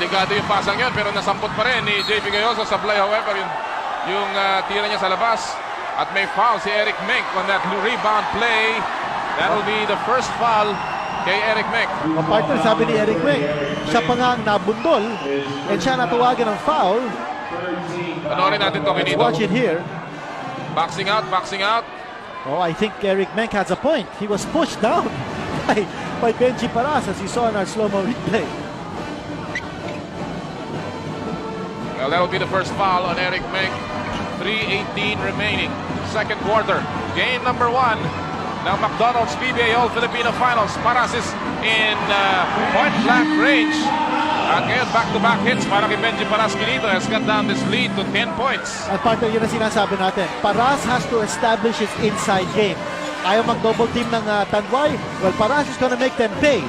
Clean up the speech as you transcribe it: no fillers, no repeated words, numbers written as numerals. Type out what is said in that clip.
Delikado yung pasang yun, pero nasampot pa rin ni JP Gayoso. Sablay, however, yung tira niya sa labas. At may foul si Eric Mink on that rebound play. That will be the first foul kay Eric Mink. Ang partner, sabi ni Eric Mink, siya pa nga ang nabundol and siya natawagan ng foul. Panoorin natin ito, Let's Benito. watch it here. Boxing out, boxing out. Oh, I think Eric Mink has a point. He was pushed down by Benji Paras, as you saw in our slow-mo replay. Well, that will be the first foul on Eric Mink. 3:18 remaining. Second quarter. Game number 1. Now McDonald's PBA All-Filipino Finals. Paras is in point-blank range. At ngayon, back-to-back hits para kay Benji Paras. Quinito has cut down this lead to 10 points. At partner, yun ang sinasabi natin. Paras has to establish his inside game. Ayaw mag-double team ng Tanduay. Well, Paras is gonna make them pay.